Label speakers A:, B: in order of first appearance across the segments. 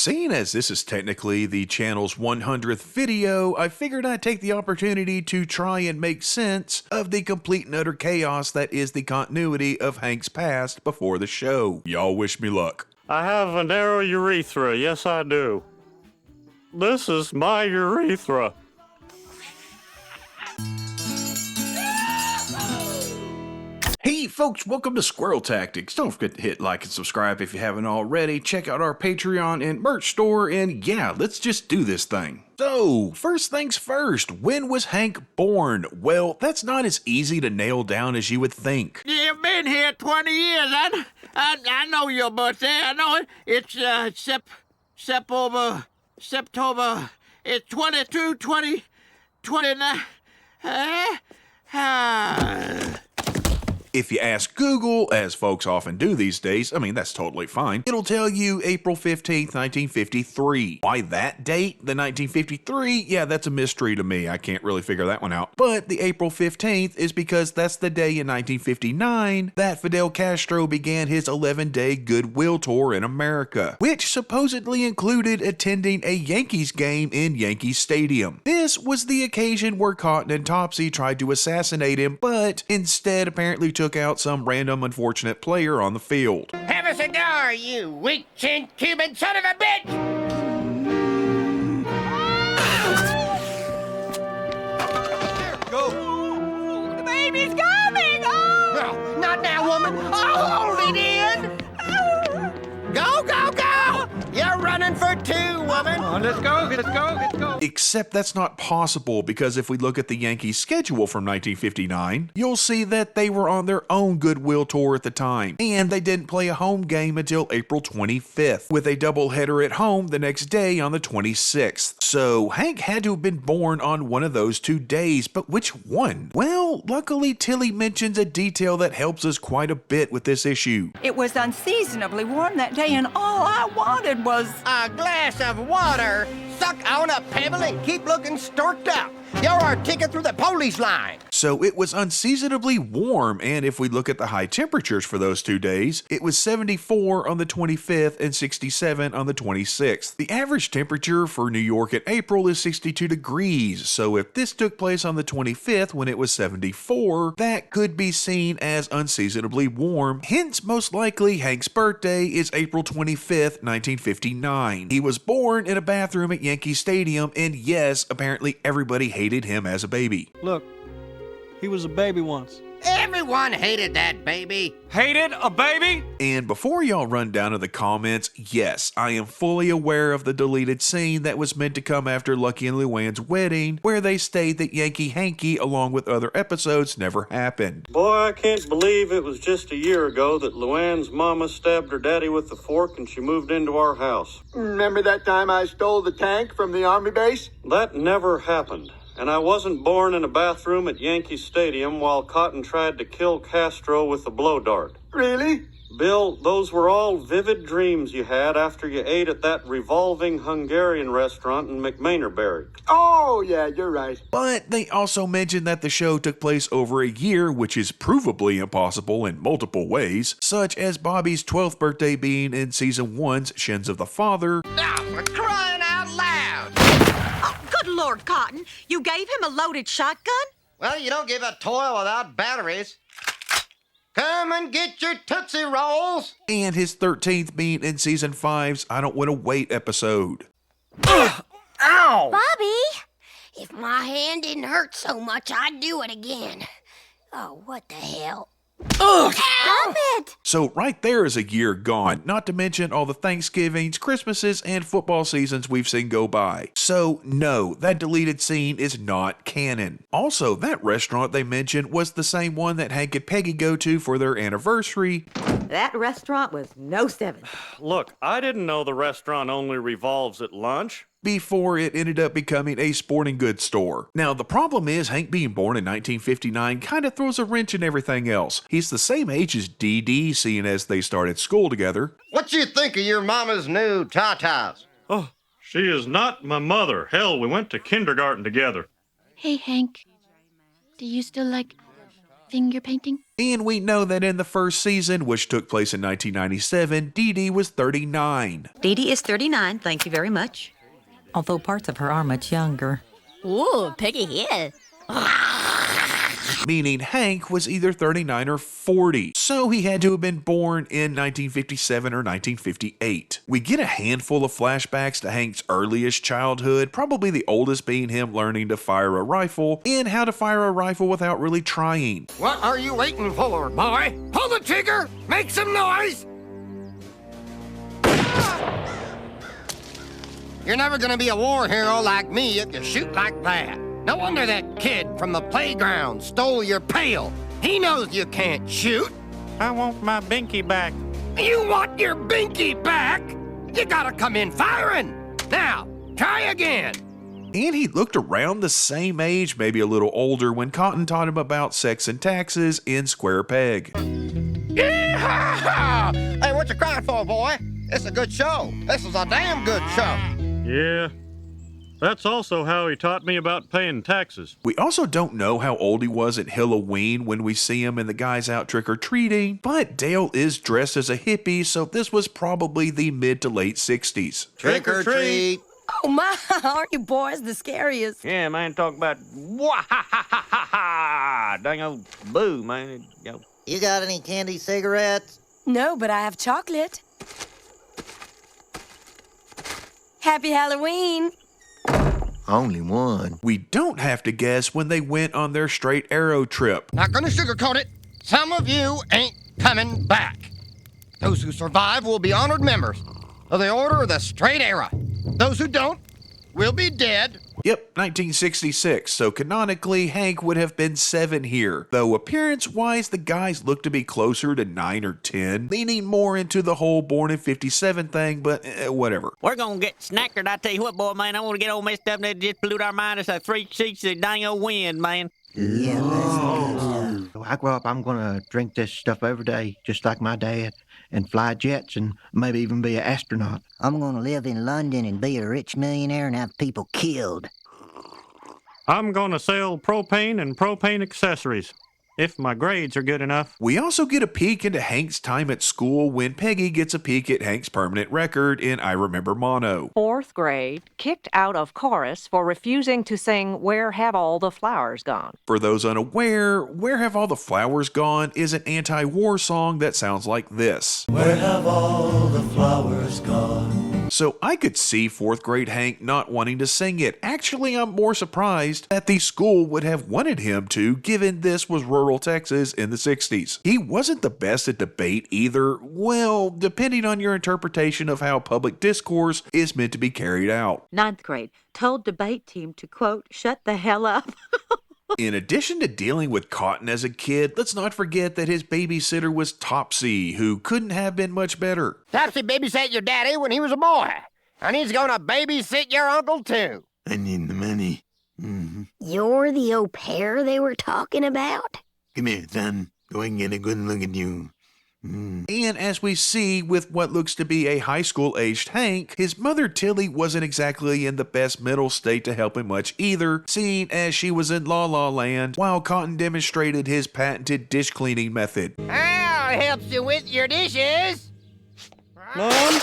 A: Seeing as this is technically the channel's 100th video, I figured I'd take the opportunity to try and make sense of the complete and utter chaos that is the continuity of Hank's past before the show. Y'all wish me luck.
B: I have a narrow urethra, yes I do. This is my urethra.
A: Hey folks, welcome to Squirrel Tactics. Don't forget to hit like and subscribe if you haven't already. Check out our Patreon and merch store, and yeah, let's just do this thing. So, first things first, when was Hank born? Well, that's not as easy to nail down as you would think.
C: You've been here 20 years. I know your birthday. I know it. It's September. It's 22, 20, 29.
A: If you ask Google, as folks often do these days, I mean, that's totally fine, it'll tell you April 15th, 1953. Why that date? The 1953? Yeah, that's a mystery to me. I can't really figure that one out. But the April 15th is because that's the day in 1959 that Fidel Castro began his 11-day goodwill tour in America, which supposedly included attending a Yankees game in Yankee Stadium. This was the occasion where Cotton and Topsy tried to assassinate him, but instead apparently took out some random unfortunate player on the field.
C: Have a cigar, you weak-chinned Cuban son of a bitch!
D: Go! The baby's coming! Oh!
C: No, not now, woman. I'll hold it in. Go, go, go! You're running for two, woman.
D: Oh, let's go, let's go, let's go.
A: Except that's not possible, because if we look at the Yankees schedule from 1959, you'll see that they were on their own goodwill tour at the time, and they didn't play a home game until April 25th, with a doubleheader at home the next day on the 26th. So Hank had to have been born on one of those 2 days, but which one? Well, luckily Tilly mentions a detail that helps us quite a bit with this issue.
D: It was unseasonably warm that day, and all I wanted was...
C: A glass of water. Suck on a pebble and keep looking storked out. You're our ticket through the police line.
A: So it was unseasonably warm, and if we look at the high temperatures for those 2 days, it was 74 on the 25th and 67 on the 26th. The average temperature for New York in April is 62 degrees, so if this took place on the 25th when it was 74, that could be seen as unseasonably warm. Hence, most likely, Hank's birthday is April 25th, 1959. He was born in a bathroom at Yankee Stadium, and yes, apparently everybody hated him as a baby.
E: Look, he was a baby once.
C: Everyone hated that baby.
E: Hated a baby?
A: And before y'all run down to the comments, yes, I am fully aware of the deleted scene that was meant to come after Lucky and Luann's wedding, where they state that Yankee Hanky, along with other episodes, never happened.
B: Boy, I can't believe it was just a year ago that Luann's mama stabbed her daddy with the fork and she moved into our house.
F: Remember that time I stole the tank from the army base?
B: That never happened. And I wasn't born in a bathroom at Yankee Stadium while Cotton tried to kill Castro with a blow dart.
F: Really?
B: Bill, those were all vivid dreams you had after you ate at that revolving Hungarian restaurant in McMainerberry.
F: Oh, yeah, you're right.
A: But they also mentioned that the show took place over a year, which is provably impossible in multiple ways, such as Bobby's 12th birthday being in Season 1's Shins of the Father.
C: Now, for crying out loud.
D: Oh, good Lord, Cotton. You gave him a loaded shotgun?
C: Well, you don't give a toy without batteries. Come and get your Tootsie Rolls.
A: And his 13th being in Season 5's I Don't Want to Wait episode.
C: Ow!
G: Bobby, if my hand didn't hurt so much, I'd do it again. Oh, what the hell?
C: Ugh!
G: Stop it!
A: So right there is a year gone, not to mention all the Thanksgivings, Christmases, and football seasons we've seen go by. So no, that deleted scene is not canon. Also, that restaurant they mentioned was the same one that Hank and Peggy go to for their anniversary.
H: That restaurant was no 7.
B: Look, I didn't know the restaurant only revolves at lunch.
A: Before it ended up becoming a sporting goods store. Now, the problem is Hank being born in 1959 kind of throws a wrench in everything else. He's the same age as Dee Dee, seeing as they started school together.
C: What you think of your mama's new tatas?
B: Oh, she is not my mother. Hell, we went to kindergarten together.
G: Hey, Hank. Do you still like
D: Finger painting?
A: And we know that in the first season, which took place in 1997, Dee Dee was 39.
H: Dee Dee is 39, thank you very much.
I: Although parts of her are much younger.
G: Ooh, Peggy here.
A: Meaning Hank was either 39 or 40, so he had to have been born in 1957 or 1958. We get a handful of flashbacks to Hank's earliest childhood, probably the oldest being him learning to fire a rifle, and how to fire a rifle without really trying.
C: What are you waiting for, boy? Pull the trigger! Make some noise! You're never gonna be a war hero like me if you shoot like that. No wonder that kid from the playground stole your pail. He knows you can't shoot.
E: I want my binky back.
C: You want your binky back? You gotta come in firing. Now, try again.
A: And he looked around the same age, maybe a little older, when Cotton taught him about sex and taxes in Square Peg.
C: Yee-haw! Hey, what you crying for, boy? It's a good show. This is a damn good show.
B: Yeah. That's also how he taught me about paying taxes.
A: We also don't know how old he was at Halloween when we see him and the guys out trick-or-treating, but Dale is dressed as a hippie, so this was probably the mid to late 60s.
C: Trick or treat.
H: Oh my, aren't you boys the scariest?
E: Yeah, man, talk about wah-ha-ha-ha-ha! Dang old boo, man.
J: You got any candy cigarettes?
H: No, but I have chocolate. Happy Halloween.
J: Only one.
A: We don't have to guess when they went on their straight arrow trip.
C: Not gonna sugarcoat it. Some of you ain't coming back. Those who survive will be honored members of the Order of the Straight Arrow. Those who don't will be dead.
A: Yep, 1966, so canonically, Hank would have been 7 here, though appearance-wise, the guys look to be closer to 9 or 10, leaning more into the whole born in 57 thing, but whatever.
E: We're gonna get snackered. I tell you what, boy, man, I want to get all messed up and it just pollute our mind. It's like 3 sheets of dang old wind, man.
J: Yeah,
F: When I grow up, I'm going to drink this stuff every day, just like my dad, and fly jets and maybe even be an astronaut.
J: I'm gonna live in London and be a rich millionaire and have people killed.
B: I'm gonna sell propane and propane accessories, if my grades are good enough.
A: We also get a peek into Hank's time at school when Peggy gets a peek at Hank's permanent record in I Remember Mono.
K: 4th grade, kicked out of chorus for refusing to sing Where Have All the Flowers Gone?
A: For those unaware, Where Have All the Flowers Gone is an anti-war song that sounds like this.
L: Where have all the flowers gone?
A: So I could see 4th grade Hank not wanting to sing it. Actually, I'm more surprised that the school would have wanted him to, given this was rural Texas in the 60s. He wasn't the best at debate either, well, depending on your interpretation of how public discourse is meant to be carried out.
H: 9th grade, told debate team to, quote, shut the hell up.
A: In addition to dealing with Cotton as a kid, let's not forget that his babysitter was Topsy, who couldn't have been much better.
C: Topsy babysat your daddy when he was a boy, and he's gonna babysit your uncle too.
L: I need the money.
G: You're the au pair they were talking about?
L: Come here, son. Go and get a good look at you.
A: And as we see with what looks to be a high school-aged Hank, his mother Tilly wasn't exactly in the best mental state to help him much either, seeing as she was in La La Land while Cotton demonstrated his patented dish cleaning method.
C: I'll help you with your dishes.
E: Mom?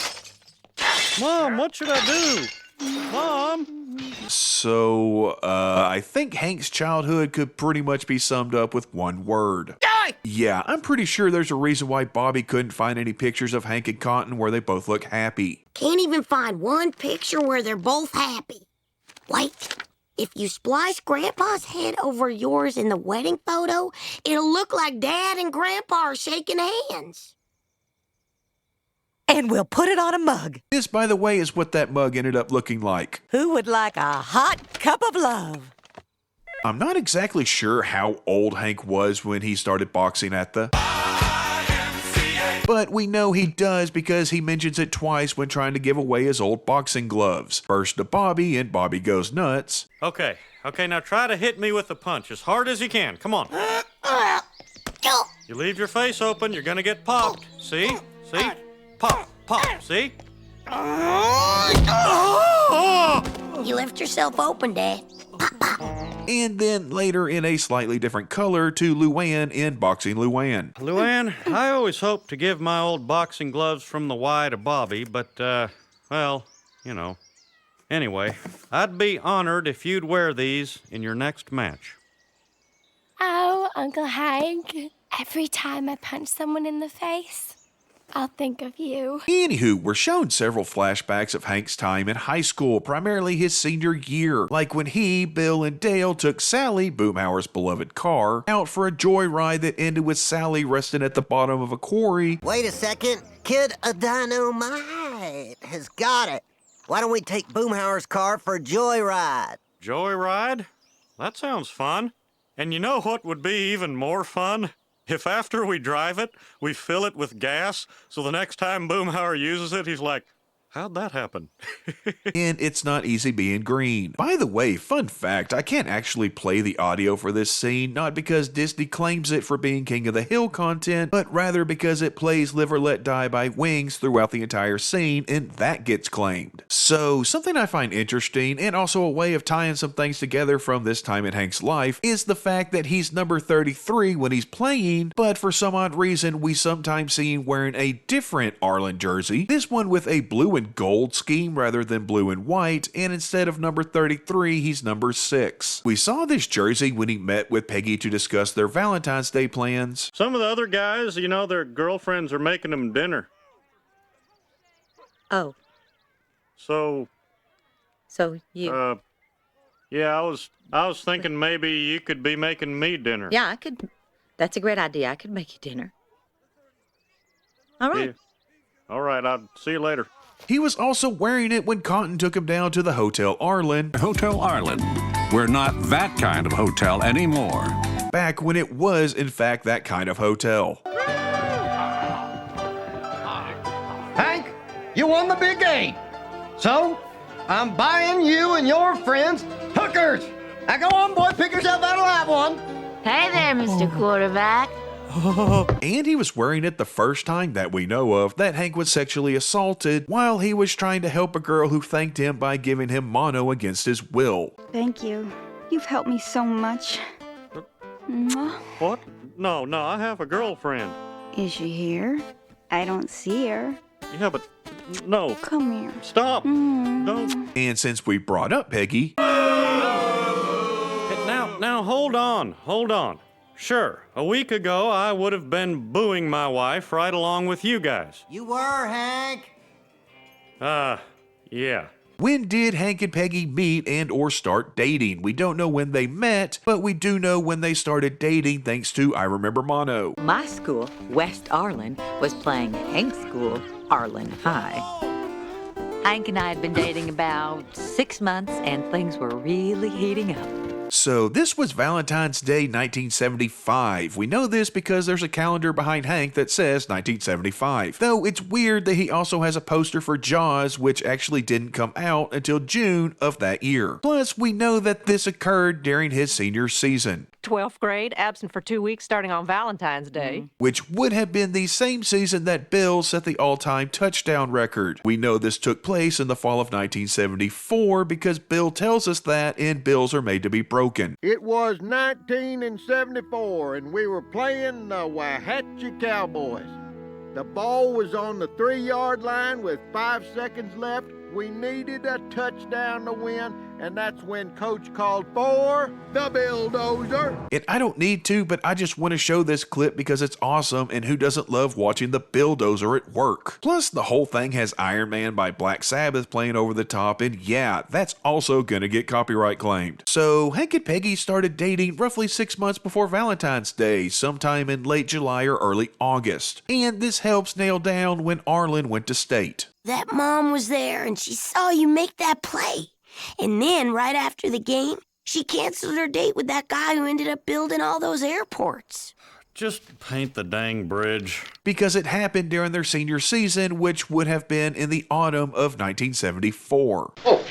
E: Mom, what should I do? Mom?
A: So, I think Hank's childhood could pretty much be summed up with one word.
C: Die!
A: Yeah, I'm pretty sure there's a reason why Bobby couldn't find any pictures of Hank and Cotton where they both look happy.
G: Can't even find one picture where they're both happy. Wait, if you splice Grandpa's head over yours in the wedding photo, it'll look like Dad and Grandpa are shaking hands.
H: And we'll put it on a mug.
A: This, by the way, is what that mug ended up looking like.
H: Who would like a hot cup of love?
A: I'm not exactly sure how old Hank was when he started boxing at the YMCA. But we know he does because he mentions it twice when trying to give away his old boxing gloves. First to Bobby, and Bobby goes nuts.
B: Okay, now try to hit me with a punch as hard as you can. Come on. You leave your face open, you're gonna get popped. See? Pop, see?
G: You left yourself open, Dad. Pop, pop.
A: and then later in a slightly different color to Luann in Boxing Luann.
B: Luann, I always hoped to give my old boxing gloves from the Y to Bobby, but, well, you know. Anyway, I'd be honored if you'd wear these in your next match.
M: Oh, Uncle Hank, every time I punch someone in the face, I'll think of you.
A: Anywho, we're shown several flashbacks of Hank's time in high school, primarily his senior year, like when he, Bill, and Dale took Sally, Boomhauer's beloved car, out for a joyride that ended with Sally resting at the bottom of a quarry.
J: Wait a second. Kid a Dynamite has got it. Why don't we take Boomhauer's car for a joyride?
B: Joyride? That sounds fun. And you know what would be even more fun? If after we drive it, we fill it with gas, so the next time Boomhauer uses it, he's like, how'd that happen?
A: And it's not easy being green. By the way, fun fact, I can't actually play the audio for this scene, not because Disney claims it for being King of the Hill content, but rather because it plays Live or Let Die by Wings throughout the entire scene, and that gets claimed. So, something I find interesting, and also a way of tying some things together from this time in Hank's life, is the fact that he's number 33 when he's playing, but for some odd reason, we sometimes see him wearing a different Arlen jersey, this one with a blue and gold scheme rather than blue and white, and instead of number 33, he's number 6. We saw this jersey when he met with Peggy to discuss their Valentine's Day plans.
B: Some of the other guys, you know, their girlfriends are making them dinner.
H: Oh.
B: So
H: you...
B: yeah, I was thinking maybe you could be making me dinner.
H: Yeah, I could... That's a great idea. I could make you dinner. All right.
B: Yeah. All right, I'll see you later.
A: He was also wearing it when Cotton took him down to the Hotel Arlen.
N: Hotel Arlen. We're not that kind of hotel anymore.
A: Back when it was, in fact, that kind of hotel.
C: Hank, you won the big game. So, I'm buying you and your friends hookers. Now go on, boy, pick yourself out a live one.
M: Hey there, Mr. Quarterback.
A: And he was wearing it the first time that we know of that Hank was sexually assaulted while he was trying to help a girl who thanked him by giving him mono against his will.
O: Thank you. You've helped me so much. Mwah.
B: What? No, I have a girlfriend.
O: Is she here? I don't see her.
B: Yeah, but no.
O: Come here.
B: Stop. Don't.
A: And since we brought up Peggy...
B: Now, hold on. Sure, a week ago I would have been booing my wife right along with you guys.
J: You were, Hank.
B: Yeah.
A: When did Hank and Peggy meet and or start dating? We don't know when they met, but we do know when they started dating thanks to I Remember Mono.
I: My school, West Arlen, was playing Hank's school, Arlen High. Hank and I had been dating about 6 months, and things were really heating up.
A: So this was Valentine's Day 1975. We know this because there's a calendar behind Hank that says 1975. Though it's weird that he also has a poster for Jaws, which actually didn't come out until June of that year. Plus, we know that this occurred during his senior season.
K: 12th grade, absent for 2 weeks starting on Valentine's Day.
A: Which would have been the same season that Bill set the all-time touchdown record. We know this took place in the fall of 1974 because Bill tells us that, and bills are made to be broken.
P: It was 1974, and we were playing the Wahatchee Cowboys. The ball was on the 3-yard line with 5 seconds left. We needed a touchdown to win, and that's when Coach called for the bulldozer.
A: And I don't need to, but I just want to show this clip because it's awesome, and who doesn't love watching the bulldozer at work? Plus, the whole thing has Iron Man by Black Sabbath playing over the top, and yeah, that's also gonna get copyright claimed. So, Hank and Peggy started dating roughly 6 months before Valentine's Day, sometime in late July or early August. And this helps nail down when Arlen went to state.
G: That mom was there and she saw you make that play. And then, right after the game, she canceled her date with that guy who ended up building all those airports.
B: Just paint the dang bridge.
A: Because it happened during their senior season, which would have been in the autumn of 1974.
Q: Oh,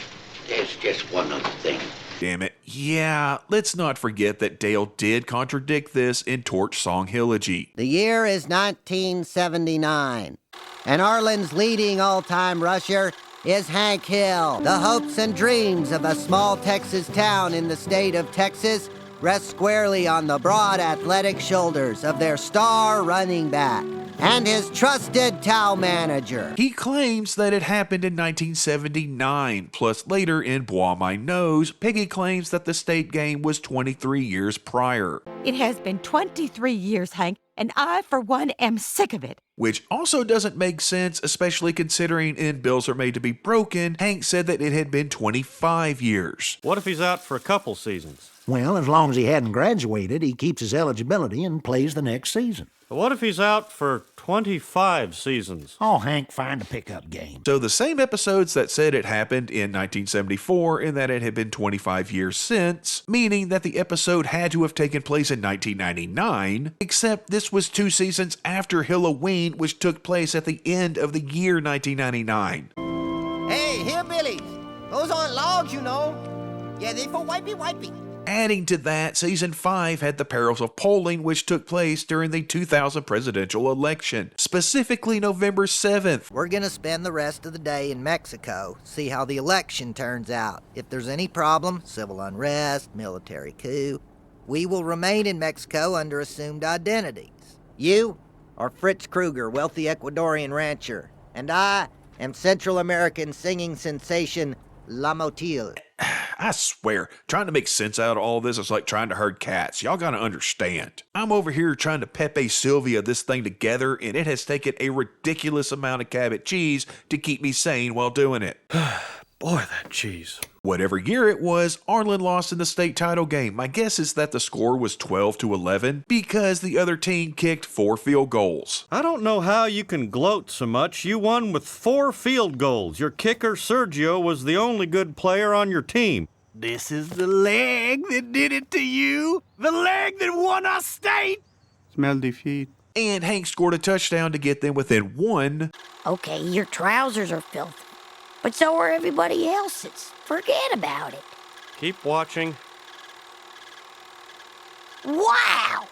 Q: there's just one other thing.
A: Damn it. Yeah, let's not forget that Dale did contradict this in Torch Song Hillegy.
J: The year is 1979, and Arlen's leading all-time rusher is Hank Hill. The hopes and dreams of a small Texas town in the state of Texas rest squarely on the broad athletic shoulders of their star running back and his trusted town manager.
A: He claims that it happened in 1979, plus later in Bois My Nose, Peggy claims that the state game was 23 years prior.
R: It has been 23 years, Hank, and I, for one, am sick of it.
A: Which also doesn't make sense, especially considering in Bills Are Made to Be Broken, Hank said that it had been 25 years.
B: What if he's out for a couple seasons?
S: Well, as long as he hadn't graduated, he keeps his eligibility and plays the next season.
B: But what if he's out for 25 seasons?
S: Oh, Hank, find a pickup game.
A: So the same episodes that said it happened in 1974 and that it had been 25 years since, meaning that the episode had to have taken place in 1999, except this was 2 seasons after Halloween, which took place at the end of the year 1999.
C: Hey, hillbillies. Those aren't logs, you know. Yeah, they for wipey.
A: Adding to that, Season 5 had the perils of polling, which took place during the 2000 presidential election, specifically November 7th.
J: We're gonna spend the rest of the day in Mexico, see how the election turns out. If there's any problem, civil unrest, military coup, we will remain in Mexico under assumed identities. You are Fritz Krueger, wealthy Ecuadorian rancher, and I am Central American singing sensation La Motil.
A: I swear, trying to make sense out of all this is like trying to herd cats. Y'all gotta understand. I'm over here trying to Pepe Sylvia this thing together, and it has taken a ridiculous amount of Cabot cheese to keep me sane while doing it.
B: Boy, that cheese.
A: Whatever year it was, Arlen lost in the state title game. My guess is that the score was 12-11 because the other team kicked 4 field goals.
B: I don't know how you can gloat so much. You won with 4 field goals. Your kicker, Sergio, was the only good player on your team.
L: This is the leg that did it to you. The leg that won our state.
N: Smell defeat.
A: And Hank scored a touchdown to get them within 1.
G: Okay, your trousers are filthy, but so are everybody else's. Forget about it.
B: Keep watching.
G: Wow!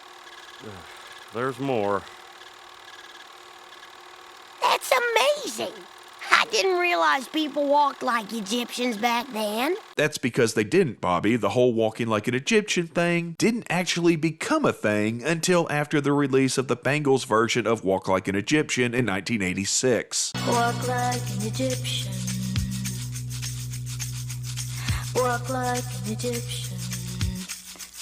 B: There's more.
G: That's amazing. I didn't realize people walked like Egyptians back then.
A: That's because they didn't, Bobby. The whole walking like an Egyptian thing didn't actually become a thing until after the release of the Bengals version of Walk Like an Egyptian in 1986.
M: Walk like an Egyptian. Walk like an Egyptian.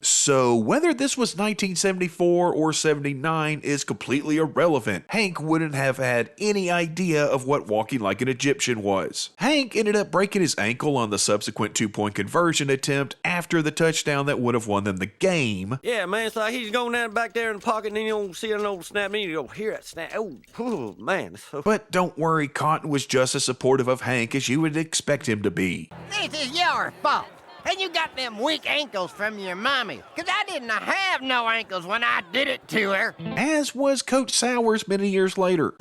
A: So whether this was 1974 or 79 is completely irrelevant. Hank wouldn't have had any idea of what walking like an Egyptian was. Hank ended up breaking his ankle on the subsequent 2-point conversion attempt after the touchdown that would have won them the game.
E: Yeah, man, it's like he's going down back there in the pocket and then you don't see an old snap and you don't hear that snap. Oh, man.
A: But don't worry, Cotton was just as supportive of Hank as you would expect him to be.
C: This is your fault. And you got them weak ankles from your mommy. 'Cause I didn't have no ankles when I did it to her.
A: As was Coach Sowers many years later.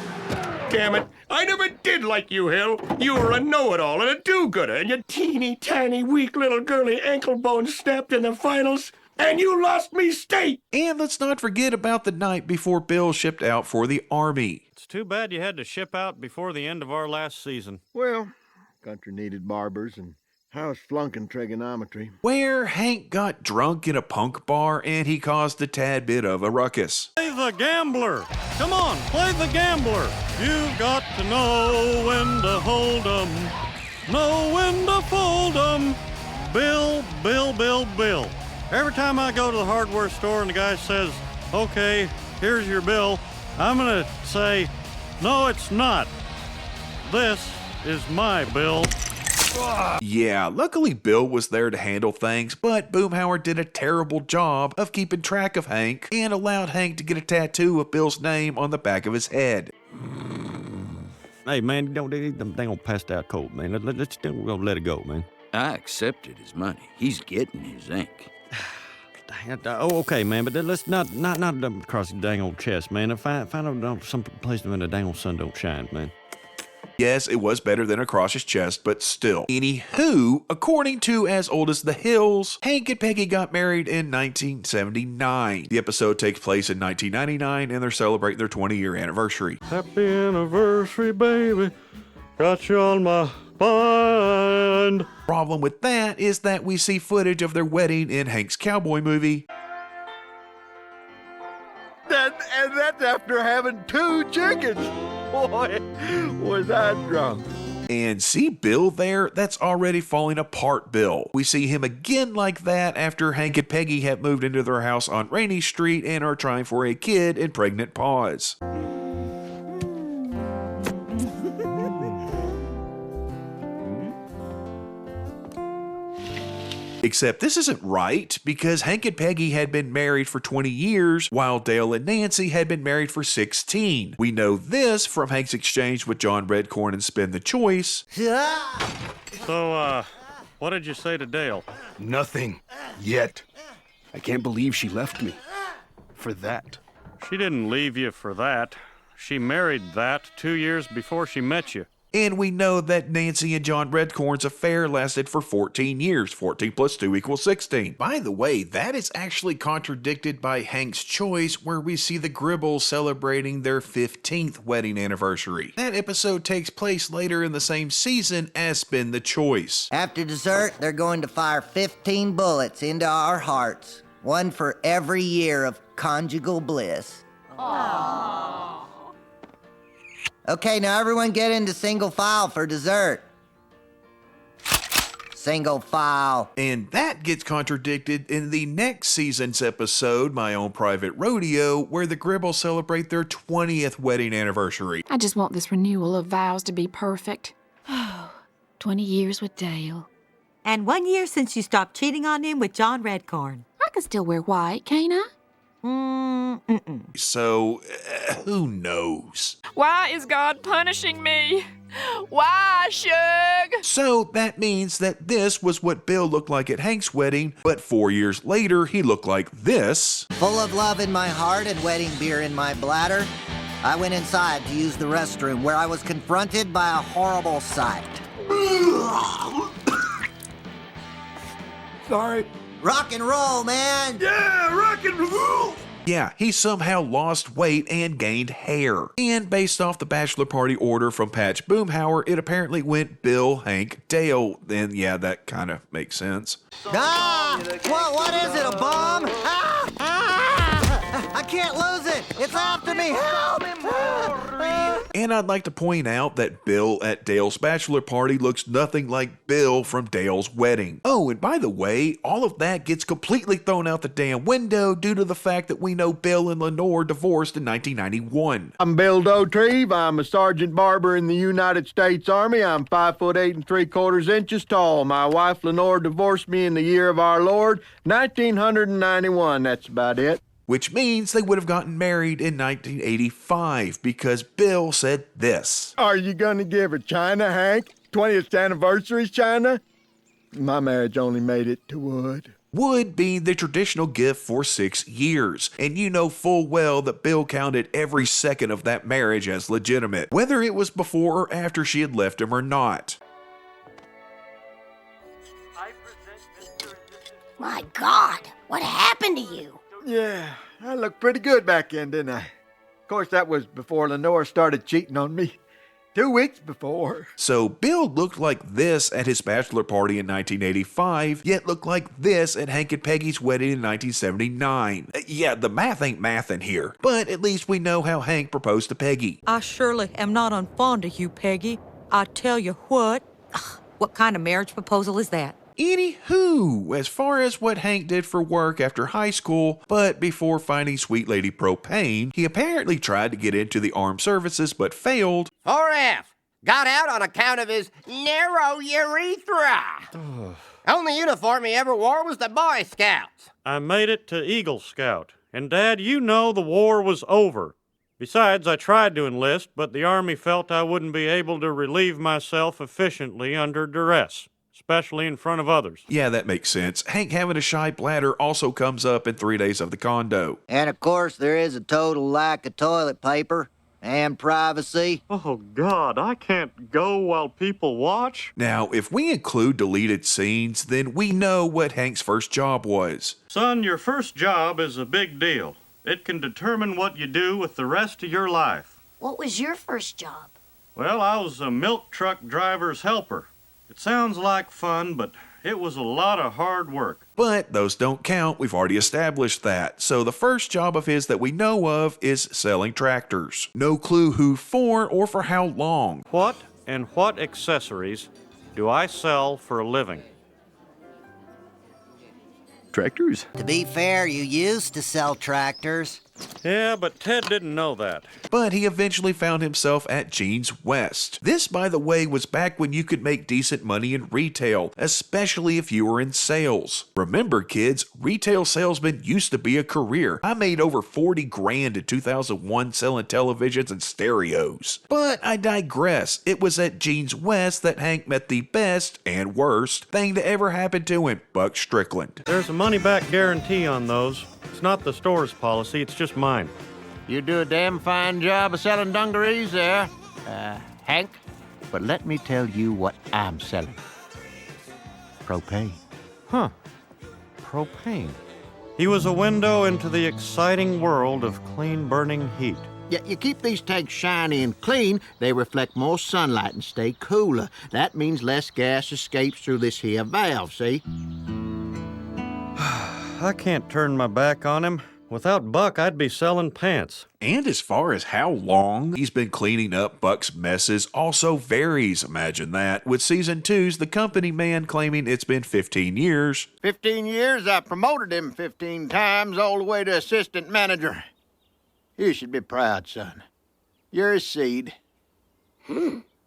T: Damn it, I never did like you, Hill. You were a know-it-all and a do-gooder, and your teeny, tiny, weak little girly ankle bone snapped in the finals, and you lost me state.
A: And let's not forget about the night before Bill shipped out for the Army.
B: It's too bad you had to ship out before the end of our last season.
P: Well, country needed barbers, and I was flunking trigonometry.
A: Where Hank got drunk in a punk bar and he caused a tad bit of a ruckus.
B: Play the gambler. Come on, play the gambler. You got to know when to hold 'em, know when to fold 'em. Bill, Bill, Bill, Bill. Every time I go to the hardware store and the guy says, okay, here's your bill, I'm going to say, no, it's not. This is my bill.
A: Yeah, luckily Bill was there to handle things, but Boomhauer did a terrible job of keeping track of Hank and allowed Hank to get a tattoo of Bill's name on the back of his head.
B: Hey, man, they gonna pass out cold, man. Let's let it go, man.
U: I accepted his money. He's getting his ink.
B: Oh, okay, man, but let's not across the dang old chest, man. Find out some place when the dang old sun don't shine, man.
A: Yes, it was better than across his chest, but still. Anywho, according to As Old as the Hills, Hank and Peggy got married in 1979. The episode takes place in 1999, and they're celebrating their 20-year anniversary.
B: Happy anniversary, baby. Got you on my find.
A: Problem with that is that we see footage of their wedding in Hank's cowboy movie.
P: And that's after having 2 chickens. Boy, was I drunk.
A: And see Bill there? That's already falling apart Bill. We see him again like that after Hank and Peggy have moved into their house on Rainey Street and are trying for a kid in pregnant pause. Except this isn't right, because Hank and Peggy had been married for 20 years, while Dale and Nancy had been married for 16. We know this from Hank's exchange with John Redcorn and Spin the Choice.
B: So, what did you say to Dale?
D: Nothing. Yet. I can't believe she left me. For that.
B: She didn't leave you for that. She married that 2 years before she met you.
A: And we know that Nancy and John Redcorn's affair lasted for 14 years. 14 plus 2 equals 16. By the way, that is actually contradicted by Hank's Choice, where we see the Gribbles celebrating their 15th wedding anniversary. That episode takes place later in the same season as Spin the Choice.
J: After dessert, they're going to fire 15 bullets into our hearts. One for every year of conjugal bliss.
M: Aww.
J: Okay, now everyone get into single file for dessert. Single file.
A: And that gets contradicted in the next season's episode, My Own Private Rodeo, where the Gribbles celebrate their 20th wedding anniversary.
V: I just want this renewal of vows to be perfect. 20 years with Dale.
R: And 1 year since you stopped cheating on him with John Redcorn.
V: I can still wear white, can't I?
A: So, who knows?
V: Why is God punishing me? Why, Shug?
A: So that means that this was what Bill looked like at Hank's wedding, but 4 years later, he looked like this.
J: Full of love in my heart and wedding beer in my bladder, I went inside to use the restroom, where I was confronted by a horrible sight.
P: Sorry.
J: Rock and roll, man!
P: Yeah, rock and roll!
A: Yeah, he somehow lost weight and gained hair. And based off the bachelor party order from Patch Boomhauer, it apparently went Bill, Hank, Dale. Then yeah, that kind of makes sense.
J: Ah! What is it, a bomb? Ah! Ah! I can't lose it! It's after me! Help!
A: And I'd like to point out that Bill at Dale's bachelor party looks nothing like Bill from Dale's wedding. Oh, and by the way, all of that gets completely thrown out the damn window due to the fact that we know Bill and Lenore divorced in 1991.
P: I'm Bill Dotrieve. I'm a sergeant barber in the United States Army. I'm 5'8" and 3/4 inches tall. My wife Lenore divorced me in the year of our Lord, 1991. That's about it.
A: Which means they would have gotten married in 1985 because Bill said this.
P: Are you gonna give her China, Hank? 20th anniversary China? My marriage only made it to wood.
A: Would be the traditional gift for 6 years, and you know full well that Bill counted every second of that marriage as legitimate, whether it was before or after she had left him or not.
G: My God, what happened to you?
P: Yeah, I looked pretty good back then, didn't I? Of course, that was before Lenore started cheating on me. 2 weeks before.
A: So Bill looked like this at his bachelor party in 1985, yet looked like this at Hank and Peggy's wedding in 1979. Yeah, the math ain't mathin' here, but at least we know how Hank proposed to Peggy.
R: I surely am not unfond of you, Peggy. I tell you what. What kind of marriage proposal is that?
A: Anywho, as far as what Hank did for work after high school, but before finding Sweet Lady Propane, he apparently tried to get into the armed services but failed.
C: 4F, got out on account of his narrow urethra. Only uniform he ever wore was the Boy Scouts.
B: I made it to Eagle Scout, and Dad, you know the war was over. Besides, I tried to enlist, but the Army felt I wouldn't be able to relieve myself efficiently under duress, especially in front of others.
A: Yeah, that makes sense. Hank having a shy bladder also comes up in 3 days of the condo.
J: And of course, there is a total lack of toilet paper and privacy.
B: Oh, God, I can't go while people watch.
A: Now, if we include deleted scenes, then we know what Hank's first job was.
B: Son, your first job is a big deal. It can determine what you do with the rest of your life.
G: What was your first job?
B: Well, I was a milk truck driver's helper. It sounds like fun, but it was a lot of hard work.
A: But those don't count. We've already established that. So the first job of his that we know of is selling tractors. No clue who for or for how long.
B: What and what accessories do I sell for a living?
D: Tractors?
J: To be fair, you used to sell tractors.
B: Yeah, but Ted didn't know that.
A: But he eventually found himself at Gene's West. This, by the way, was back when you could make decent money in retail, especially if you were in sales. Remember, kids, retail salesman used to be a career. I made over 40 grand in 2001 selling televisions and stereos. But I digress. It was at Gene's West that Hank met the best and worst thing to ever happen to him, Buck Strickland.
B: There's a money-back guarantee on those. It's not the store's policy, it's just mine.
L: You do a damn fine job of selling dungarees there, Hank. But let me tell you what I'm selling. Propane.
B: Huh. Propane. He was a window into the exciting world of clean-burning heat.
L: Yeah, you keep these tanks shiny and clean, they reflect more sunlight and stay cooler. That means less gas escapes through this here valve, see?
B: I can't turn my back on him. Without Buck, I'd be selling pants.
A: And as far as how long he's been cleaning up Buck's messes also varies. Imagine that, with Season 2's The Company Man claiming it's been 15 years.
L: 15 years, I promoted him 15 times, all the way to assistant manager. You should be proud, son. You're his seed.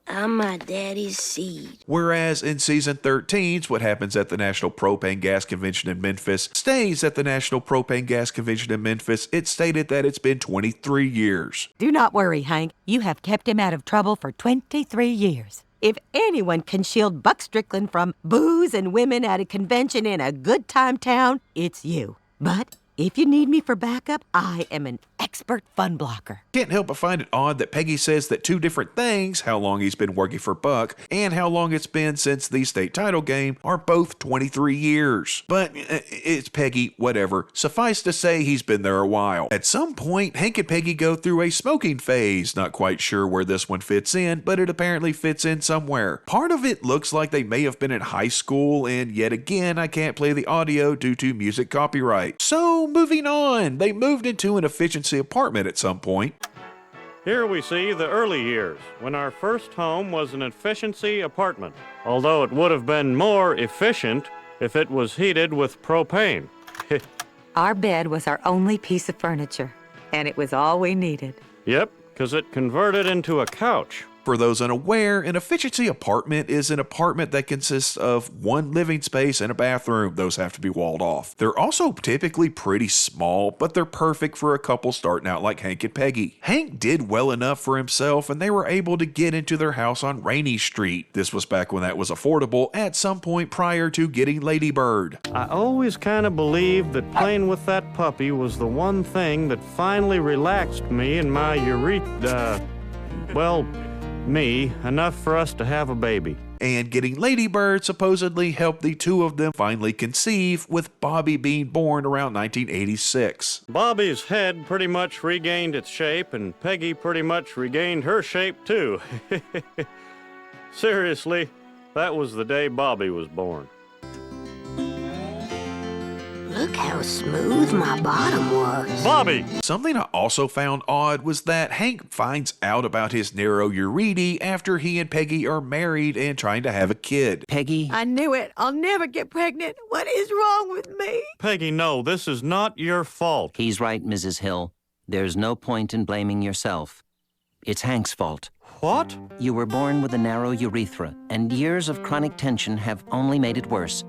G: I'm my daddy's seed.
A: Whereas in Season 13's What Happens at the National Propane Gas Convention in Memphis stays at the National Propane Gas Convention in Memphis, it stated that it's been 23 years.
R: Do not worry, Hank. You have kept him out of trouble for 23 years. If anyone can shield Buck Strickland from booze and women at a convention in a good time town, it's you. But if you need me for backup, I am an expert fun blocker.
A: Can't help but find it odd that Peggy says that two different things, how long he's been working for Buck and how long it's been since the state title game, are both 23 years. But it's Peggy, whatever. Suffice to say, he's been there a while. At some point, Hank and Peggy go through a smoking phase. Not quite sure where this one fits in, but it apparently fits in somewhere. Part of it looks like they may have been in high school, and yet again, I can't play the audio due to music copyright. So, moving on. They moved into an efficiency apartment at some point.
B: Here we see the early years, when our first home was an efficiency apartment, although it would have been more efficient if it was heated with propane.
I: Our bed was our only piece of furniture, and it was all we needed.
B: Yep, because it converted into a couch.
A: For those unaware, an efficiency apartment is an apartment that consists of one living space and a bathroom. Those have to be walled off. They're also typically pretty small, but they're perfect for a couple starting out like Hank and Peggy. Hank did well enough for himself, and they were able to get into their house on Rainey Street. This was back when that was affordable at some point prior to getting Lady Bird.
B: I always kind of believed that playing with that puppy was the one thing that finally relaxed me and my me enough for us to have a baby.
A: And getting Lady Bird supposedly helped the two of them finally conceive, with Bobby being born around 1986.
B: Bobby's head pretty much regained its shape, and Peggy pretty much regained her shape too. Seriously, that was the day Bobby was born.
G: Look how smooth my bottom was.
B: Bobby!
A: Something I also found odd was that Hank finds out about his narrow urethra after he and Peggy are married and trying to have a kid.
R: Peggy? I knew it. I'll never get pregnant. What is wrong with me?
B: Peggy, no, this is not your fault.
F: He's right, Mrs. Hill. There's no point in blaming yourself. It's Hank's fault.
B: What?
F: You were born with a narrow urethra, and years of chronic tension have only made it worse.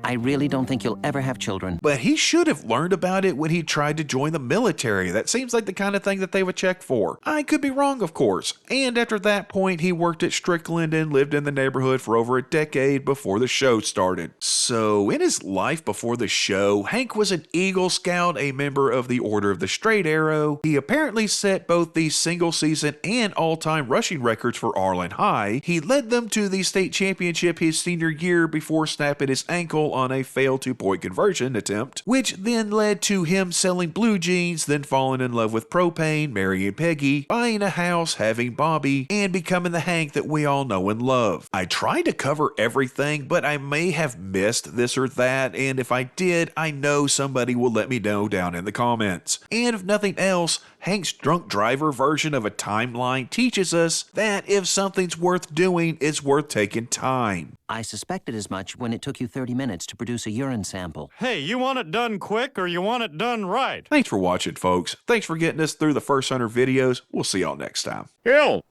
F: I really don't think you'll ever have children.
A: But he should have learned about it when he tried to join the military. That seems like the kind of thing that they would check for. I could be wrong, of course. And after that point, he worked at Strickland and lived in the neighborhood for over a decade before the show started. So, in his life before the show, Hank was an Eagle Scout, a member of the Order of the Straight Arrow. He apparently set both the single season and all-time rushing records for Arlen High. He led them to the state championship his senior year before snapping his ankle settle on a failed 2-point conversion attempt, which then led to him selling blue jeans, then falling in love with propane, marrying Peggy, buying a house, having Bobby, and becoming the Hank that we all know and love. I tried to cover everything, but I may have missed this or that, and if I did, I know somebody will let me know down in the comments. And if nothing else, Hank's drunk driver version of a timeline teaches us that if something's worth doing, it's worth taking time.
F: I suspected as much when it took you 30 minutes to produce a urine sample.
B: Hey, you want it done quick or you want it done right?
A: Thanks for watching, folks. Thanks for getting us through the first 100 videos. We'll see y'all next time.
T: Hill,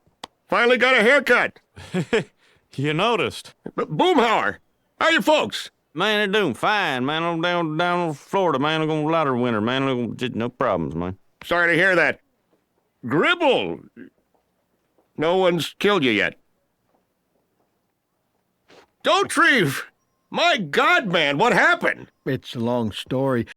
T: finally got a haircut.
B: You noticed.
T: Boomhauer, how you folks?
H: Man, they're doing fine, man. I'm down in Florida, man. I'm going to lighter winter, man. No problems, man.
T: Sorry to hear that. Gribble, no one's killed you yet. Don't Treve! My God, man, what happened?
P: It's a long story.